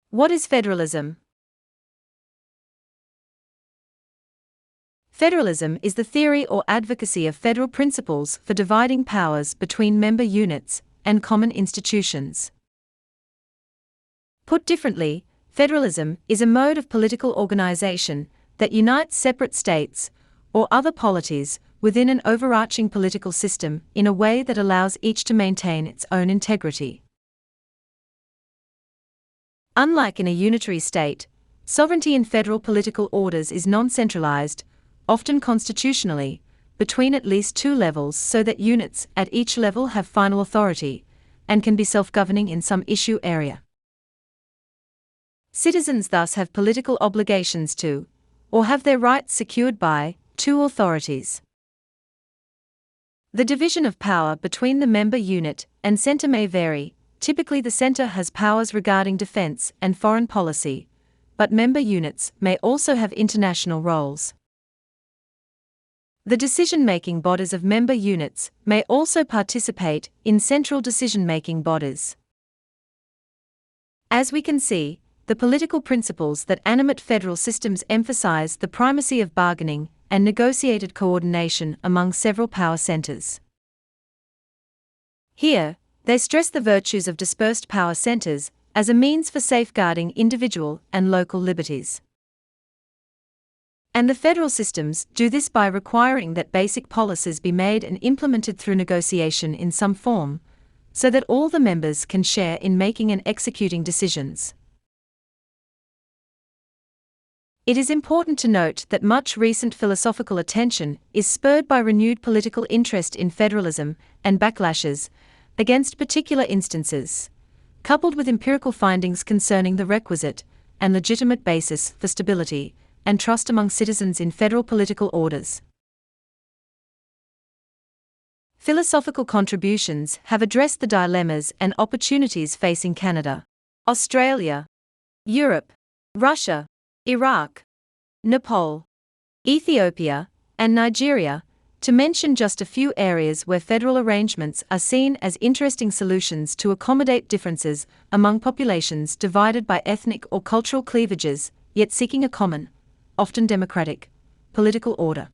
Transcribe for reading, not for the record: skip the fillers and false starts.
What is federalism? Federalism is the theory or advocacy of federal principles for dividing powers between member units and common institutions. Put differently, federalism is a mode of political organization that unites separate states or other polities within an overarching political system in a way that allows each to maintain its own integrity. Unlike in a unitary state, sovereignty in federal political orders is non-centralized, often constitutionally, between at least two levels so that units at each level have final authority and can be self-governing in some issue area. Citizens thus have political obligations to, or have their rights secured by, two authorities. The division of power between the member unit and center may vary. Typically, the center has powers regarding defense and foreign policy, but member units may also have international roles. The decision-making bodies of member units may also participate in central decision-making bodies. As we can see, the political principles that animate federal systems emphasize the primacy of bargaining and negotiated coordination among several power centers. Here, they stress the virtues of dispersed power centers as a means for safeguarding individual and local liberties. And the federal systems do this by requiring that basic policies be made and implemented through negotiation in some form, so that all the members can share in making and executing decisions. It is important to note that much recent philosophical attention is spurred by renewed political interest in federalism and backlashes against particular instances, coupled with empirical findings concerning the requisite and legitimate basis for stability and trust among citizens in federal political orders. Philosophical contributions have addressed the dilemmas and opportunities facing Canada, Australia, Europe, Russia, Iraq, Nepal, Ethiopia, and Nigeria, to mention just a few areas where federal arrangements are seen as interesting solutions to accommodate differences among populations divided by ethnic or cultural cleavages, yet seeking a common, often democratic, political order.